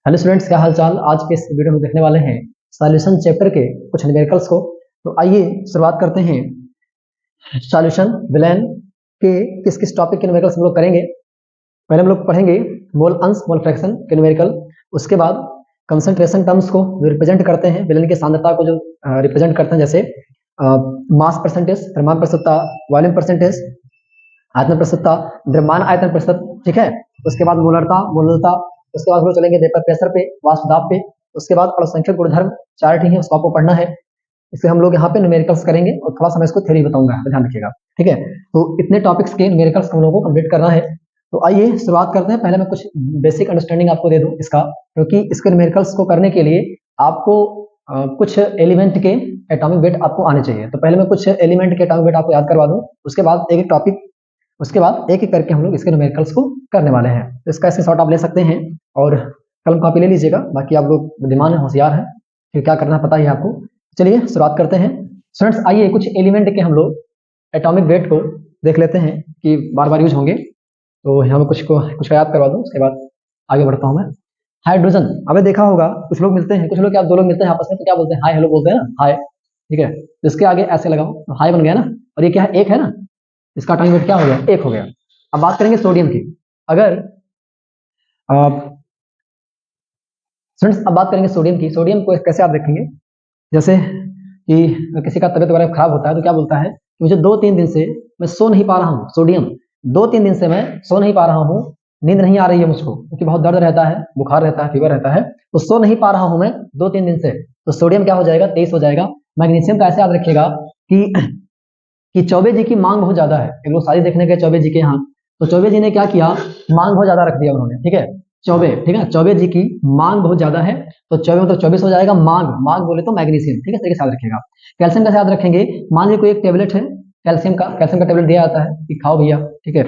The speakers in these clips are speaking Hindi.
हेलो स्टूडेंट्स, क्या हाल चाल। आज के इस वीडियो में देखने वाले हैं सॉल्यूशन चैप्टर के कुछ न्यूमेरिकल्स को। तो आइए शुरुआत करते हैं। सॉल्यूशन विलेन के किस किस टॉपिक के न्यूमेरिकल्स हम लोग करेंगे। पहले हम लोग पढ़ेंगे मोल अंश मोल फ्रैक्शन के न्यूमेरिकल। उसके बाद कंसंट्रेशन टर्म्स को जो रिप्रेजेंट करते हैं, विलेन की सांद्रता को जो रिप्रेजेंट करते हैं, जैसे मास परसेंटेज, द्रव्यमान प्रतिशतता, वॉल्यूम परसेंटेज, आयतन प्रतिशतता, द्रव्यमान आयतन प्रतिशत, ठीक है। उसके बाद मोलरता, मोलता। उसके बाद हम लोग चलेंगे वेपर प्रेशर पे, वाष्प दाब पे। उसके बाद अणुसंख्यक गुणधर्म चार्ट ही है, उसको आपको पढ़ना है। इसे हम लोग यहाँ पे न्यूमेरिकल्स करेंगे और थोड़ा सा मैं इसको थ्योरी बताऊंगा, ध्यान रखिएगा, ठीक है। तो इतने टॉपिक्स के न्यूमेरिकल्स हम लोगों को कंप्लीट करना है। तो आइए शुरुआत करते हैं। पहले मैं कुछ बेसिक अंडरस्टैंडिंग आपको दे दूं इसका, क्योंकि इसके न्यूमेरिकल्स को करने के लिए आपको कुछ एलिमेंट के एटॉमिक वेट आपको आने चाहिए। तो पहले मैं कुछ एलिमेंट के एटॉमिक वेट आपको याद करवा दूं, उसके बाद एक एक टॉपिक, उसके बाद एक एक करके हम लोग इसके न्यूमेरिकल्स को करने वाले हैं। तो इसका स्क्रीनशॉट आप ले सकते हैं और कलम कॉपी ले लीजिएगा। बाकी आप लोग बुद्धिमान है, होशियार है, फिर क्या करना पता ही आपको। चलिए शुरुआत करते हैं स्टूडेंट्स। आइए कुछ एलिमेंट के हम लोग एटॉमिक वेट को देख लेते हैं कि बार बार यूज होंगे। तो यहाँ में कुछ का याद करवा दूँ, उसके बाद आगे बढ़ता हूँ मैं। हाइड्रोजन, अबे देखा होगा कुछ लोग मिलते हैं, कुछ लोग क्या दो लोग मिलते हैं आपस में, तो क्या बोलते हैं, हाय हेलो बोलते हैं ना, हाय, ठीक है। तो इसके आगे ऐसे लगाओ तो हाय बन गया ना, और ये क्या है, एक है ना, इसका एटॉमिक वेट क्या हो गया, एक हो गया। अब बात करेंगे सोडियम की। अगर फ्रेंड्स अब बात करेंगे सोडियम की। सोडियम को कैसे आप देखेंगे, जैसे कि किसी का तबियत वगैरह खराब होता है तो क्या बोलता है कि मुझे 2-3 दिन से मैं सो नहीं पा रहा हूँ। सोडियम, 2-3 दिन से मैं सो नहीं पा रहा हूँ, नींद नहीं आ रही है मुझको, क्योंकि बहुत दर्द रहता है, बुखार रहता है, फीवर रहता है, तो सो नहीं पा रहा हूँ मैं 2-3 दिन से। तो सोडियम क्या हो जाएगा, 23 हो जाएगा। मैग्नीशियम का ऐसे याद रखिएगा कि चौबे जी की मांग बहुत ज्यादा है। एक लोग शादी देखने गए चौबे जी के यहाँ, तो चौबे जी ने क्या किया, मांग बहुत ज्यादा रख दिया उन्होंने, ठीक है। चौबे, ठीक है, चौबे जी की मांग बहुत ज्यादा है, तो चौबे मतलब 24 हो जाएगा। मांग, मांग बोले तो मैग्नीशियम, ठीक है, तरीके से याद रखिएगा। कैल्शियम का याद रखेंगे, मान लीजिए कोई एक टेबलेट है कैल्शियम का टेबलेट दिया जाता है कि खाओ भैया, ठीक है।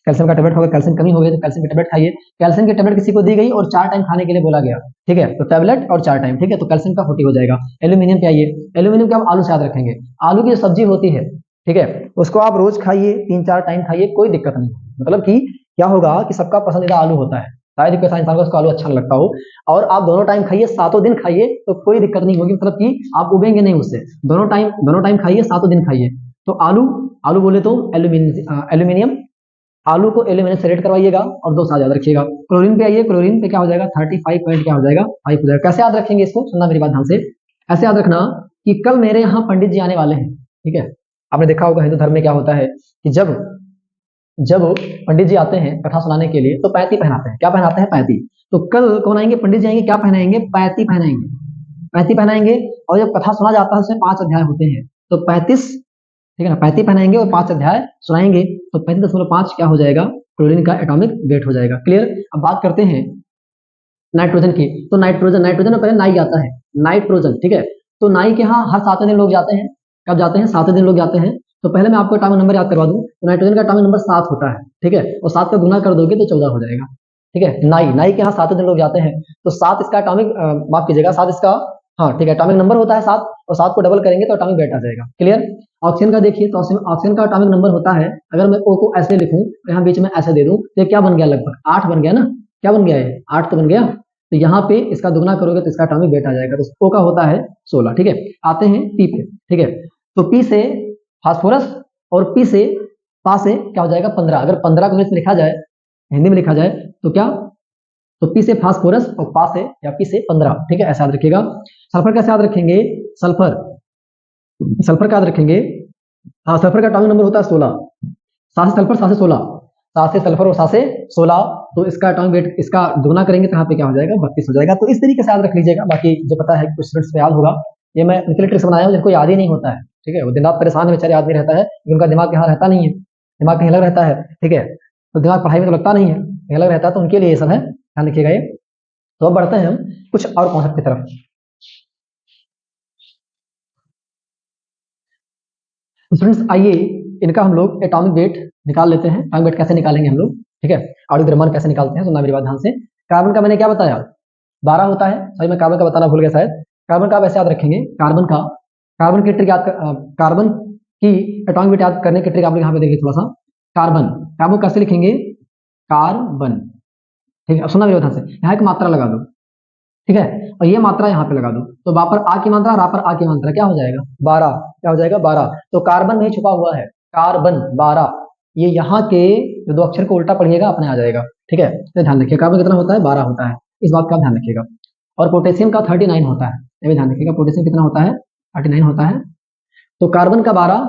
कैल्शियम का टेबलेट होगा, कैल्शियम कमी हो गई तो कैल्शियम की टेबलेट खाइए। कैल्शियम की टेबलेट किसी को दी गई और 4 टाइम खाने के लिए बोला गया, ठीक है, तो टेबलेट और 4 टाइम, ठीक है, तो कैल्शियम का 40 हो जाएगा। एल्यूमिनियम क्या, ये एल्यूमिनियम क्या, आलू से याद रखेंगे। आलू की जो सब्जी होती है, ठीक है, उसको आप रोज खाइए, 3-4 टाइम खाइए, कोई दिक्कत नहीं। मतलब कि क्या होगा कि सबका पसंदीदा आलू होता है, शायद ही कोई इंसान को उसको आलू अच्छा नहीं लगता हो, और आप दोनों टाइम खाइए, 7 दिन खाइए, तो कोई दिक्कत नहीं होगी। मतलब कि आप उबेंगे नहीं उससे। दोनों टाइम खाइए, 7 दिन खाइए। तो आलू, आलू बोले तो एल्यूमिनियम, आलू को एल्यूमिनियम से रेड करवाइएगा और 2 साल याद रखिएगा। क्लोरीन पे आइए, क्लोरीन पे क्या हो जाएगा, 35 पॉइंट क्या हो जाएगा, 5 हो जाएगा। कैसे याद रखेंगे इसको, सुनना मेरी बात ध्यान से। ऐसे याद रखना कि कल मेरे यहाँ पंडित जी आने वाले हैं, ठीक है। आपने देखा होगा हिंदू धर्म में क्या होता है कि जब जब पंडित जी आते हैं कथा सुनाने के लिए तो पैती पहनाते हैं। क्या पहनाते हैं, पैती। तो कल कौन आएंगे, पंडित जी आएंगे, क्या पहनाएंगे, पैती पहनाएंगे, पैती पहनाएंगे। और जब कथा सुना जाता है उसमें 5 अध्याय होते हैं, तो 35, ठीक है ना, पैती पहनाएंगे और 5 अध्याय सुनाएंगे, तो 35.5 क्या हो जाएगा, क्लोरीन का एटॉमिक वेट हो जाएगा। क्लियर। अब बात करते हैं नाइट्रोजन की। तो नाइट्रोजन, नाइट्रोजन में पहले नाई आता है, नाइट्रोजन, ठीक है। तो नाई के यहाँ हर 7वें दिन लोग जाते हैं। कब जाते हैं, 7वें दिन लोग जाते हैं। तो पहले मैं आपको एटॉमिक नंबर याद करवा दूं, तो नाइट्रोजन का एटॉमिक नंबर 7 होता है, ठीक है, और 7 का गुना कर दोगे तो 14 हो जाएगा, ठीक है। नाई, नाई के यहाँ 7वें दिन लोग जाते हैं, तो 7 इसका एटॉमिक, माफ कीजिएगा, 7 इसका, हाँ ठीक है, एटॉमिक नंबर होता है 7, और 7 को डबल करेंगे तो एटॉमिक वेट आ जाएगा। क्लियर। ऑक्सीजन का देखिए, तो ऑक्सीजन का एटॉमिक नंबर होता है, अगर मैं ओ को ऐसे लिखूं, यहाँ बीच में ऐसे दे दूं, तो क्या बन गया, लगभग 8 बन गया ना। क्या बन गया है, 8 तो बन गया। तो यहाँ पे इसका दुगना करोगे तो इसका एटॉमिक वेट आ जाएगा। तो ओ का होता है 16, ठीक है। आते हैं पी पे, ठीक है। तो पी से फास्फोरस, और पी से पा से क्या हो जाएगा, 15। अगर 15 को इंग्लिश में लिखा जाए, हिंदी में लिखा जाए तो क्या, तो पी से फास्फोरस और पा से या पी से 15, ठीक है, ऐसा याद रखिएगा। सल्फर कैसे याद रखेंगे, सल्फर, सल्फर का याद रखेंगे, हाँ, सल्फर का एटॉमिक नंबर होता है 16। 7 से सल्फर, 7 से 16, 7 से सल्फर और 7 से 16, तो इसका एटॉमिक वेट, इसका दुगना करेंगे तो यहाँ पे क्या हो जाएगा, 32 हो जाएगा। तो इस तरीके से याद रख लीजिएगा। बाकी जो पता है कुछ स्टूडेंट्स को याद होगा, ये मैं उनके लिए ट्रिक्स बनाया हूँ जिनको याद ही नहीं होता है, ठीक है। वो दिन रात परेशान बेचारे आदमी रहता है, लेकिन उनका दिमाग यहाँ रहता नहीं है, दिमाग कहीं अलग रहता है, ठीक है, तो दिमाग पढ़ाई में तो लगता नहीं है, कहीं अलग रहता है, तो उनके लिए ये सब है, ध्यान रखिएगा ये। तो अब बढ़ते हैं हम कुछ और कॉन्सेप्ट की तरफ। स्टूडेंट्स आइए इनका हम लोग एटॉमिक वेट निकाल लेते हैं। एटॉमिक वेट कैसे निकालेंगे हम लोग, ठीक है, आणविक द्रव्यमान कैसे निकालते हैं, सुनना मेरी बात ध्यान से। कार्बन का मैंने क्या बताया, 12 होता है, सॉरी मैं कार्बन का बताना भूल गया शायद। कार्बन का आप ऐसे याद रखेंगे, कार्बन का, कार्बन की ट्रिक याद कार्बन की एटॉमिक वेट याद करने की ट्रिक आप लोग यहाँ पे देखिए थोड़ा सा। कार्बन, कार्बन कैसे लिखेंगे, कार्बन, ठीक है। अब सुनना मेरी बात ध्यान से, यहाँ एक मात्रा लगा दो, ठीक है। और ये मात्रा यहाँ पे लगा दो, तो वहां पर आ की मात्रा और पर आ की मात्रा क्या हो जाएगा 12, क्या हो जाएगा 12। तो कार्बन नहीं छुपा हुआ है, कार्बन 12, ये यहाँ के जो दो अक्षर को उल्टा पढ़िएगा अपने आ जाएगा, ठीक है। तो ध्यान रखिए कार्बन कितना होता है 12 होता है, इस बात का ध्यान रखिएगा। और पोटेशियम का 39 होता है, ये भी ध्यान रखिएगा पोटेशियम कितना होता है 39 होता है। तो कार्बन का 12,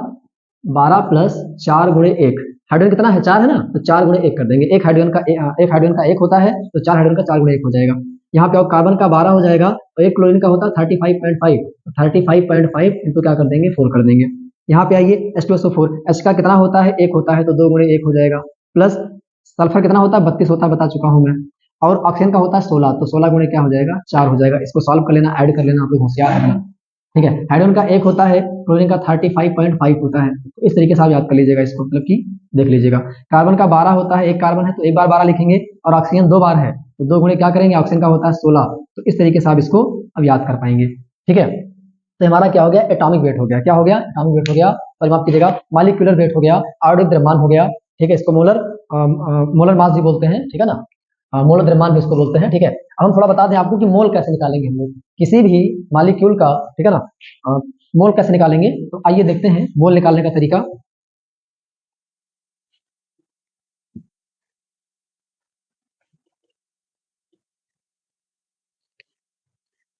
12 प्लस 4 गुणे 1, हाइड्रोजन कितना है 4 है ना, तो 4 गुणे 1 कर देंगे, एक हाइड्रोजन का एक हाइड्रोजन का 1 होता है, तो 4 हाइड्रोजन का 4 गुणे 1 हो जाएगा। यहाँ पे कार्बन का 12 हो जाएगा और एक क्लोरीन का होता है 35.5, 35.5 इंटू क्या कर देंगे 4 कर देंगे। यहाँ पे आइए H2SO4, H का कितना होता है 1 होता है, तो 2 गुणे 1 हो जाएगा, प्लस सल्फर कितना होता है 32 होता है, बता चुका हूँ मैं, और ऑक्सीजन का होता है 16, तो 16 गुणे क्या हो जाएगा 4 हो जाएगा। इसको सॉल्व कर लेना, ऐड कर लेना, आप लोग होशियार है, ठीक है। हाइड्रोजन का 1 होता है, क्लोरीन का 35.5 होता है, तो इस तरीके से आप याद कर लीजिएगा इसको, मतलब कि देख लीजिएगा। कार्बन का 12 होता है, एक कार्बन है तो एक बार 12 लिखेंगे, और ऑक्सीजन 2 बार है तो 2 गुणे क्या करेंगे, ऑक्सीजन का होता है 16, तो इस तरीके से आप इसको अब याद कर पाएंगे, ठीक है। तो हमारा क्या हो गया एटॉमिक वेट हो गया, क्या हो गया एटॉमिक वेट हो गया, और माफ कीजिएगा मॉलिक्यूलर वेट हो गया, आणविक द्रव्यमान हो गया, ठीक है। इसको मोलर मास भी बोलते हैं, ठीक है ना, मोलर द्रव्यमान भी इसको बोलते हैं, ठीक है। अब हम थोड़ा बता दें आपको कि मोल कैसे निकालेंगे हम लोग किसी भी मॉलिक्यूल का, ठीक है ना, मोल कैसे निकालेंगे, तो आइए देखते हैं मोल निकालने का तरीका।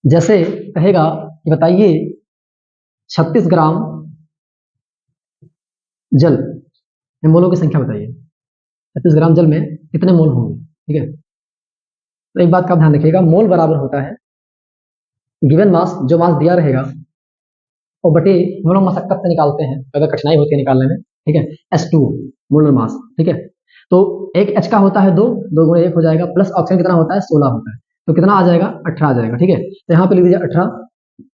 जैसे कहेगा कि बताइए 36 ग्राम जल में मोलों की संख्या बताइए, 36 ग्राम जल में कितने मोल होंगे, ठीक है। तो एक बात का ध्यान रखिएगा, मोल बराबर होता है गिवन मास, जो मास दिया रहेगा और बटे हम लोग मशक्कत से निकालते हैं, अगर कठिनाई होती है निकालने में, ठीक है, S2 मोलर मास, ठीक है। तो एक H का होता है 2, 2 गुणे 1 हो जाएगा, प्लस ऑक्सीजन कितना होता है 16 होता है, तो कितना आ जाएगा 18 आ जाएगा, ठीक है। तो यहाँ पे लिख दीजिए 18,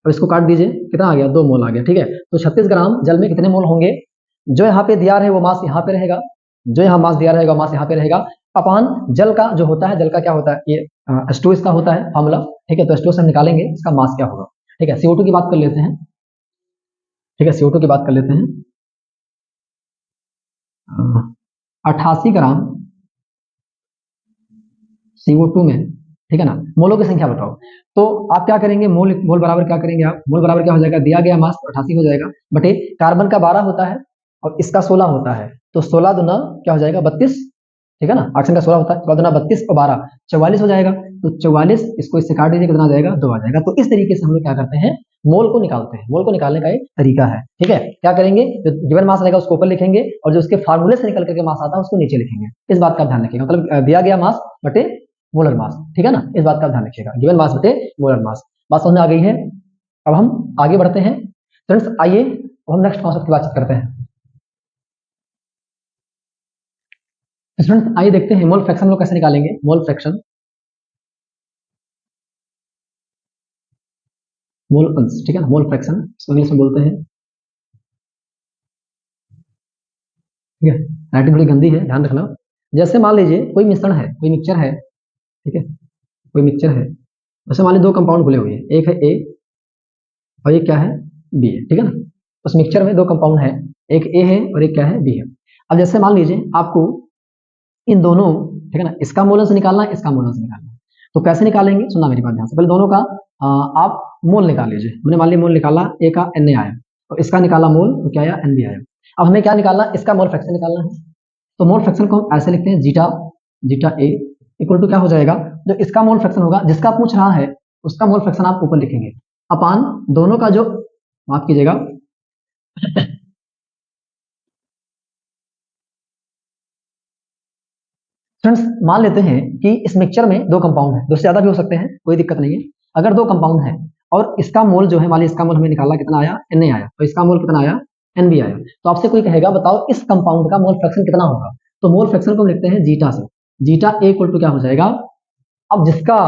और इसको काट दीजिए, कितना आ गया 2 मोल आ गया, ठीक है। तो 36 ग्राम जल में कितने मोल होंगे, जो यहाँ पे दिया रहे वो मास यहाँ पे रहेगा, जो यहाँ मास दिया रहेगा मास यहाँ पे रहेगा, अपान जल का जो होता है, जल का क्या होता है ये H2 इसका होता है फॉर्मूला, ठीक है। तो H2 से हम निकालेंगे इसका मास क्या होगा, ठीक है। CO2 की बात कर लेते हैं, ठीक है, CO2 की बात कर लेते हैं, 88 ग्राम CO2 में, ठीक है ना, मोलों की संख्या बताओ। तो आप क्या करेंगे, मोल मोल बराबर क्या करेंगे आप, मोल बराबर क्या हो जाएगा, दिया गया मास 88 हो जाएगा, बटे कार्बन का 12 होता है और इसका 16 होता है, तो 16 दुना क्या हो जाएगा 32, ठीक है ना, ऑक्सीजन का 16 होता है, 16 दुना 32 और 12 44 हो जाएगा, तो 44 इसको इससे काट दीजिए, कितना आ जाएगा 2 आ जाएगा। तो इस तरीके से हम लोग क्या करते हैं मोल को निकालते हैं, मोल को निकालने का एक तरीका है, ठीक है। क्या करेंगे, जो गिवन मास रहेगा उसको ऊपर लिखेंगे, और जो उसके फार्मूले से निकल करके मास आता है उसको नीचे लिखेंगे, इस बात का ध्यान रखिएगा, मतलब दिया गया मास बटे मोलर मास, ठीक है ना, इस बात का ध्यान रखिएगा, गिवन मास बटे मोलर मास। बात समझ में आ गई है। अब हम आगे बढ़ते हैं फ्रेंड्स, आइए अब हम नेक्स्ट कॉन्सेप्ट की बातचीत करते हैं। फ्रेंड्स आइए देखते हैं मोल फ्रैक्शन लोग कैसे निकालेंगे, मोल फ्रैक्शन, मोल अंश, ठीक है ना, मोल फ्रैक्शन इसको इंग्लिश में बोलते हैं, ठीक है। राइटिंग थोड़ी गंदी है, ध्यान रखना। जैसे मान लीजिए कोई मिश्रण है, कोई मिक्सचर है, ठीक है, कोई मिक्सचर है, जैसे मान लीजिए 2 कंपाउंड घुले हुए हैं, एक है ए और एक क्या है बी है, ठीक है ना। उस मिक्सचर में 2 कंपाउंड है, एक ए है और एक क्या है बी है। अब जैसे मान लीजिए आपको इन दोनों, ठीक है ना, इसका मोल से निकालना है, इसका मोल से निकालना है, तो कैसे निकालेंगे, सुनना मेरी बात ध्यान से, पहले दोनों का आप मोल निकाल लीजिए। मैंने मान लिया मोल निकाला, ए का Na आया और इसका निकाला मोल, तो क्या आया NB आया। अब हमें क्या निकालना, इसका मोल फ्रैक्शन निकालना है, तो मोल फ्रैक्शन को हम ऐसे लिखते हैं zeta, zeta A equal to क्या हो जाएगा, जो इसका मोल फ्रैक्शन होगा, जिसका पूछ रहा है उसका मोल फ्रैक्शन आप ऊपर लिखेंगे, अपान दोनों का जो, माफ कीजिएगा फ्रेंड्स मान लेते हैं कि इस मिक्सचर में 2 कंपाउंड है, 2 से ज्यादा भी हो सकते हैं, कोई दिक्कत नहीं है। अगर 2 कंपाउंड है और इसका मोल जो है, मान लीजिए इसका मोल हमें निकाला कितना आया Na आया, और इसका मोल कितना आया NB आया, तो आपसे कोई कहेगा बताओ इस कंपाउंड का मोल फ्रैक्शन कितना होगा, तो मोल फ्रैक्शन को हम लिखते हैं जीटा से, जीटा ए इक्वल टू क्या हो जाएगा, अब जिसका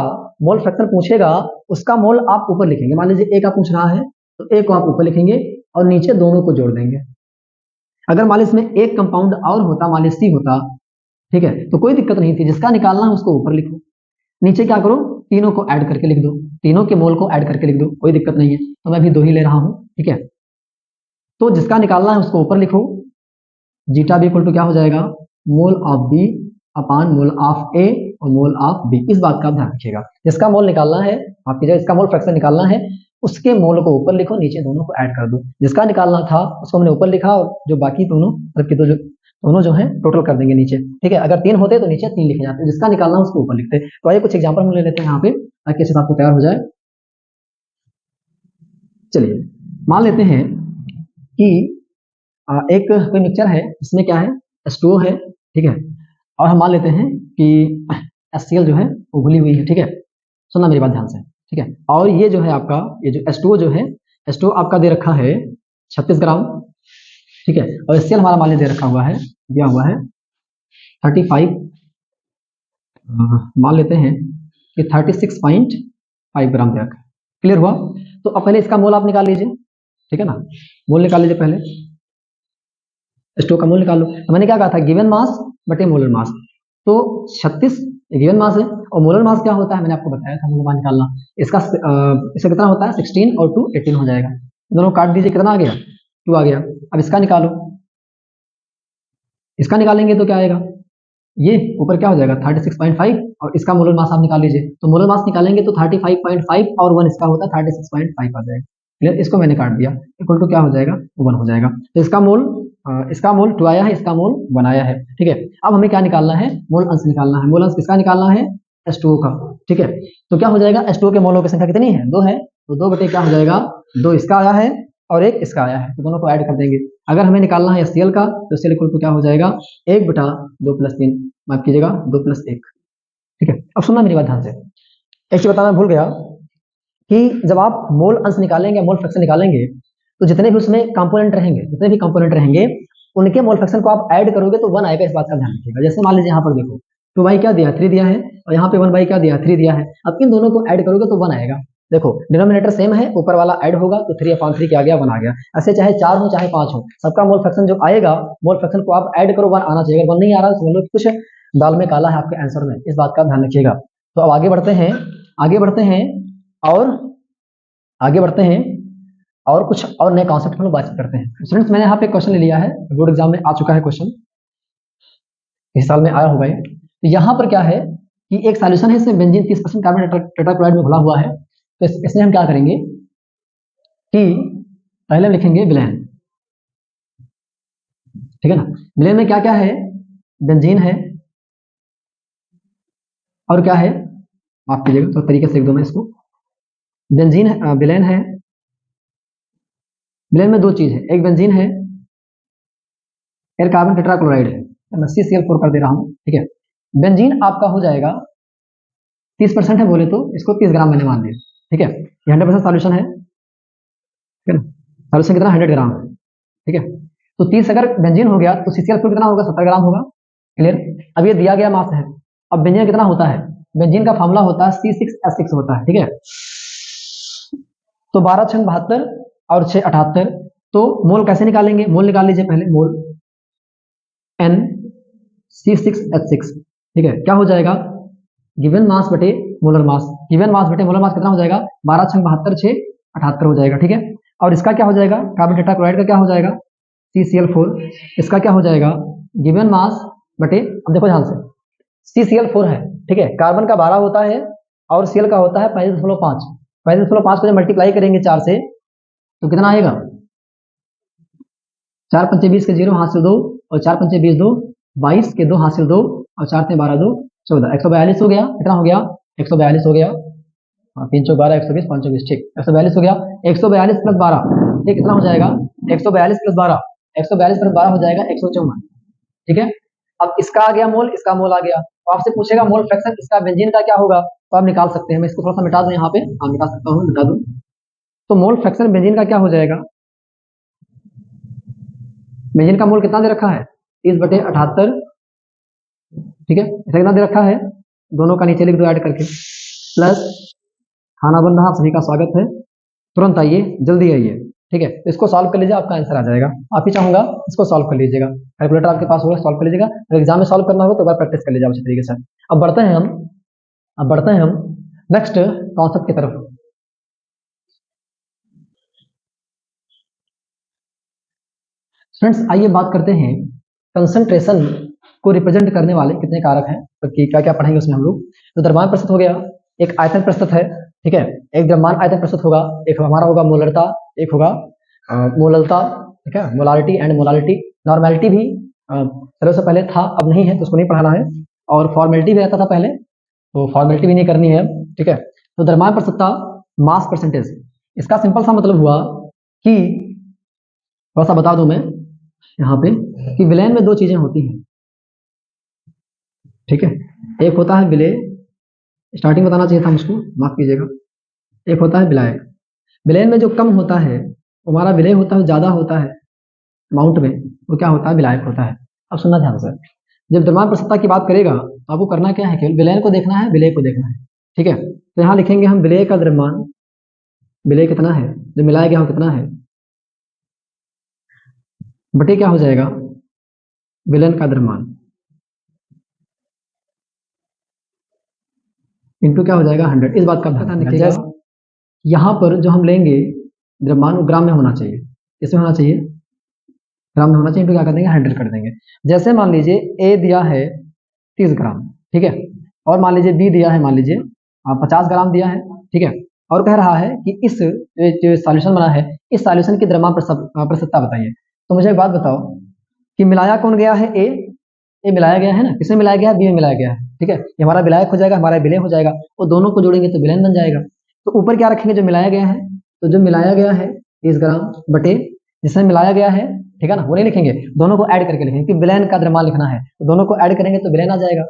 मोल फ्रैक्शन पूछेगा उसका मोल आप ऊपर लिखेंगे, मान लीजिए ए का पूछ रहा है तो ए को आप ऊपर लिखेंगे और नीचे दोनों को जोड़ देंगे। अगर मान लीजिए इसमें एक कंपाउंड और होता, मान लीजिए सी होता, ठीक है, तो कोई दिक्कत नहीं थी, जिसका निकालना है उसको ऊपर लिखो, नीचे क्या करो तीनों को ऐड करके लिख दो, तीनों के मोल को ऐड करके लिख दो, कोई दिक्कत नहीं है, तो मैं भी 2 ही ले रहा हूं, ठीक है। तो जिसका निकालना है उसको ऊपर लिखो, जीटा बी इक्वल टू क्या हो जाएगा, mole of B upon mole of A और मोल ऑफ बी, इस बात का ध्यान रखिएगा। जिसका मोल निकालना है, आपकी जगह इसका मोल फ्रैक्शन निकालना है, उसके मोल को ऊपर लिखो, नीचे दोनों को ऐड कर दो। जिसका निकालना था उसको हमने ऊपर लिखा, और जो बाकी दोनों मतलब कि दोनों जो है टोटल कर देंगे नीचे, ठीक है। अगर 3 होते तो नीचे 3 लिखे जाते, जिसका निकालना उसको ऊपर लिखते। तो आइए कुछ एग्जांपल हम ले लेते हैं यहाँ पे, ताकि अच्छे से आपको तैयार हो जाए। चलिए मान लेते हैं कि एक कोई मिक्सचर है, इसमें क्या है, H2O है, ठीक है, और हम मान लेते हैं कि HCl जो है वो घुली हुई है, ठीक है। सुनना मेरी बात ध्यान से, ठीक है। और ये जो है आपका, ये जो H2O जो है, H2O आपका दे रखा है 36 ग्राम, ठीक है, और HCl हमारा मान दे रखा हुआ है, दिया हुआ है 35, मान लेते हैं कि 36.5 ग्राम दे रखा है। क्लियर हुआ? तो अब पहले इसका मोल आप निकाल लीजिए, ठीक है ना, मोल निकाल लीजिए पहले, H2O का मोल निकाल लो। तो मैंने क्या कहा था, गिवन मास बटे मोलर मास। तो 36 गिवन मास है, और मोलर मास क्या होता है मैंने आपको बताया था, मोलर मास निकालना। इसका इसका कितना होता है, 16 और 2 18 हो जाएगा। दोनों काट दीजिए, कितना आ गया, 2 आ गया। अब इसका निकालो, इसका निकालेंगे तो क्या आएगा, ये ऊपर क्या हो जाएगा 36.5, और इसका मोलर मास आप निकाल लीजिए। तो मोलर मास निकालेंगे तो 35.5 और 1 इसका होता है 36.5 आ जाएगा। क्लियर? इसको मैंने काट दिया, इक्वल टू क्या हो जाएगा, 1 हो जाएगा। तो इसका मोल 2 आया है, इसका मोल 1 आया है, ठीक है। अब हमें क्या निकालना है, मोल अंश निकालना है। मोल अंश किसका निकालना है, H2O का, ठीक है। तो क्या हो जाएगा, H2O के मोलों की संख्या कितनी है, 2 है, तो 2 बटे क्या हो जाएगा, 2 इसका आया है और 1 इसका आया है, तो दोनों को ऐड कर देंगे। अगर हमें निकालना है HCl का, तो HCl इक्वल टू क्या हो जाएगा, 1 बटा 2 प्लस 3, माफ कीजिएगा 2 प्लस 1, ठीक है। अब सुनना मेरी बात ध्यान से, एक चीज बताना भूल गया कि जब आप मोल अंश निकालेंगे, मोल फ्रैक्शन निकालेंगे, तो जितने भी उसमें कंपोनेंट रहेंगे, जितने भी कंपोनेंट रहेंगे, उनके मोल फ्रैक्शन को आप ऐड करोगे तो 1 आएगा, इस बात का ध्यान रखिएगा। जैसे मान लीजिए यहाँ पर देखो, 2 बाई क्या दिया, 3 दिया है, और यहाँ पे 1 बाई क्या दिया, 3 दिया है। अब इन दोनों को ऐड करोगे तो 1 आएगा। देखो डिनोमिनेटर सेम है, ऊपर वाला ऐड होगा तो 3/3 क्या आ गया, 1 आ गया। ऐसे चाहे 4 हो चाहे 5 हो, सबका मोल फ्रैक्शन जो आएगा, मोल फ्रैक्शन को आप ऐड करो, 1 आना चाहिए। अगर 1 नहीं आ रहा तो समझ लो कि कुछ दाल में काला है आपके आंसर में, इस बात का ध्यान रखिएगा। तो अब आगे बढ़ते हैं, आगे बढ़ते हैं और आगे बढ़ते हैं और कुछ और नए कॉन्सेप्ट हम लोग बातचीत करते हैं। स्टूडेंट्स मैंने यहाँ पे क्वेश्चन ले लिया है, बोर्ड एग्जाम में आ चुका है क्वेश्चन, इस साल में आया होगा ये। तो यहाँ पर क्या है कि एक सॉल्यूशन है, इसमें बेंजीन 30% कार्बन टेट्राक्लोराइड में घुला हुआ है। तो इसमें हम क्या करेंगे कि पहले हम लिखेंगे विलेन, ठीक है ना। विलेन में क्या क्या है, बेंजीन है और क्या है, माफ कीजिएगा तो तरीके से लिख दो मैं इसको। बेंजीन है, विलेन है, विलेन में 2 चीज है, एक बेंजीन है, एक कार्बन टेट्राक्लोराइड है। मैं CCl4 कर दे रहा हूँ, ठीक है। बेंजीन आपका हो जाएगा 30% है बोले तो इसको 30 ग्राम मैंने मान लिया, ठीक है। ये 100% सॉल्यूशन है, ठीक है ना। सॉल्यूशन कितना 100 ग्राम है, ठीक है। तो 30 अगर बेंजीन हो गया तो CCl4 कितना होगा, 70 ग्राम होगा। क्लियर? अब ये दिया गया मास है। अब बेंजीन कितना होता है, बेंजीन का फॉर्मूला होता है C6H6 होता है, ठीक है। तो 12 × 72 और 6 78। तो मोल कैसे निकालेंगे, मोल निकाल लीजिए पहले, मोल NC6H6, ठीक है। क्या हो जाएगा, गिवन मास बटे मोलर मास, गिवन मास बटे मोलर मास कितना हो जाएगा, 12 × 72 6 78 हो जाएगा, ठीक है। और इसका क्या हो जाएगा, कार्बन टेट्राक्लोराइड का क्या हो जाएगा, CCl4, इसका क्या हो जाएगा, गिवन मास बटे, अब देखो ध्यान से, CCl4 है, ठीक है। कार्बन का 12 होता है और Cl का होता है 35.5। 35.5 को जब मल्टीप्लाई करेंगे 4 से तो कितना आएगा, 4 पंचे 20 के 0 हासिल 2, और 4 पंचे 20 2, 22 के 2 हासिल 2, और 4 12 2 14, 142 हो गया। कितना हो गया, 142 हो गया, 3 चौक 12, 120, 5 20, ठीक, 142 हो गया। 142 प्लस 12, ठीक, कितना हो जाएगा, 142 प्लस 12, 142 प्लस 12 हो जाएगा 154, ठीक है। अब इसका आ गया मोल, इसका मोल आ गया। तो आपसे पूछेगा मोल फ्रैक्शन इसका बेंजीन का क्या होगा, तो आप निकाल सकते हैं। मैं इसको थोड़ा सा मिटा दूं यहाँ पे, हाँ मिटा सकता हूँ, मिटा दूं। तो मोल फ्रैक्शन बेंजीन का क्या हो जाएगा, बेंजीन का मोल कितना दे रखा है, 30/78, ठीक है। इसे कितना दे रखा है, दोनों का नीचे लिख दो ऐड करके, प्लस, खाना बन रहा, सभी का स्वागत है, तुरंत आइए, जल्दी आइए, ठीक है। तो इसको सॉल्व कर लीजिए, आपका आंसर आ जाएगा। आप ही चाहूंगा इसको सॉल्व कर लीजिएगा, कैलकुलेटर आपके पास होगा, सॉल्व कर लीजिएगा। अगर एग्जाम में सॉल्व करना होगा तो बार प्रैक्टिस कर लीजिए अच्छे तरीके से। अब बढ़ते हैं हम नेक्स्ट कॉन्सेप्ट की तरफ। फ्रेंड्स आइए बात करते हैं कंसंट्रेशन को रिप्रेजेंट करने वाले कितने कारक हैं, तो क्या क्या पढ़ेंगे उसमें हम लोग। तो द्रव्यमान प्रतिशत हो गया, एक आयतन प्रतिशत है, ठीक है, एक द्रव्यमान आयतन प्रतिशत होगा, एक हमारा होगा मोलरता, एक होगा मोललता, ठीक है, मोलारिटी एंड मोलालिटी। नॉर्मेलिटी भी चलो से पहले था, अब नहीं है तो उसको नहीं पढ़ाना है, और फॉर्मेलिटी भी रहता था पहले, तो फॉर्मेलिटी भी नहीं करनी है, ठीक है। तो द्रव्यमान प्रतिशतता मास परसेंटेज, इसका सिंपल सा मतलब हुआ कि थोड़ा सा बता दूं मैं यहाँ पे कि विलयन में दो चीजें होती हैं, ठीक है। एक होता है विलय, स्टार्टिंग बताना चाहिए था मुझको, माफ कीजिएगा। एक होता है विलायक, विलयन में जो कम होता है हमारा विलय होता है, ज्यादा होता है अमाउंट में, वो क्या होता है, विलायक होता है। अब सुनना ध्यान से, जब द्रव्यमान प्रतिशतता की बात करेगा तो आपको करना क्या है, केवल विलयन को देखना है, विलय को देखना है, ठीक है। तो यहाँ लिखेंगे हम विलय का द्रव्यमान, विलय कितना है, जो मिलाया गया हो कितना है, बटे क्या हो जाएगा, विलयन का द्रव्यमान, इंटू क्या हो जाएगा 100। इस बात का ध्यान रखिएगा, यहाँ पर जो हम लेंगे द्रव्यमान वो ग्राम में होना चाहिए, इसमें होना चाहिए ग्राम में होना चाहिए, इंटू क्या कर देंगे 100 कर देंगे। जैसे मान लीजिए ए दिया है 30 ग्राम, ठीक है, और मान लीजिए बी दिया है, मान लीजिए 50 ग्राम दिया है, ठीक है, और कह रहा है कि इस जो सॉल्यूशन बना है, इस सॉल्यूशन की द्रव्यमान प्रतिशतता बताइए। तो मुझे एक बात बताओ कि मिलाया कौन गया है, ए मिलाया गया है ना, किसमें मिलाया गया है, बी में मिलाया गया है, ठीक है। ये हमारा विलायक हो जाएगा, हमारा विलय हो जाएगा, वो दोनों को जोड़ेंगे तो विलयन बन जाएगा। तो ऊपर क्या रखेंगे, जो मिलाया गया है, तो जो मिलाया गया है 30 ग्राम बटे जिसमें मिलाया गया है, ठीक है ना, वो नहीं लिखेंगे, दोनों को ऐड करके लिखेंगे, कि विलयन का द्रव्यमान लिखना है, तो दोनों को ऐड करेंगे तो विलयन आ जाएगा,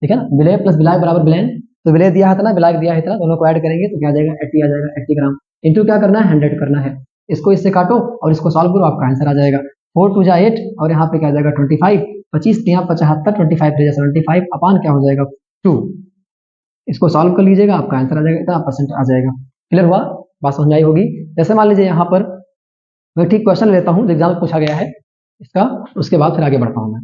ठीक है ना, विलय प्लस विलायक बराबर विलयन। तो विलय दिया है इतना, विलायक दिया है इतना, दोनों को ऐड करेंगे तो क्या आ जाएगा, 80 आ जाएगा, 80 ग्राम। इंटू क्या करना है, 100 करना है। इसको इससे काटो और इसको सॉल्व करो, आपका आंसर आ जाएगा 4 2 जा 8, और यहाँ पे क्या आ जाएगा 25, 25 यहाँ 75, 25 75 अपान क्या हो जाएगा 2। इसको सॉल्व कर लीजिएगा, आपका आंसर आ जाएगा, इतना परसेंट आ जाएगा। क्लियर हुआ, बात समझ में आई होगी। जैसे मान लीजिए यहाँ पर मैं ठीक क्वेश्चन लेता हूँ, एग्जाम में पूछा गया है इसका, उसके बाद फिर आगे बढ़ता हूँ मैं।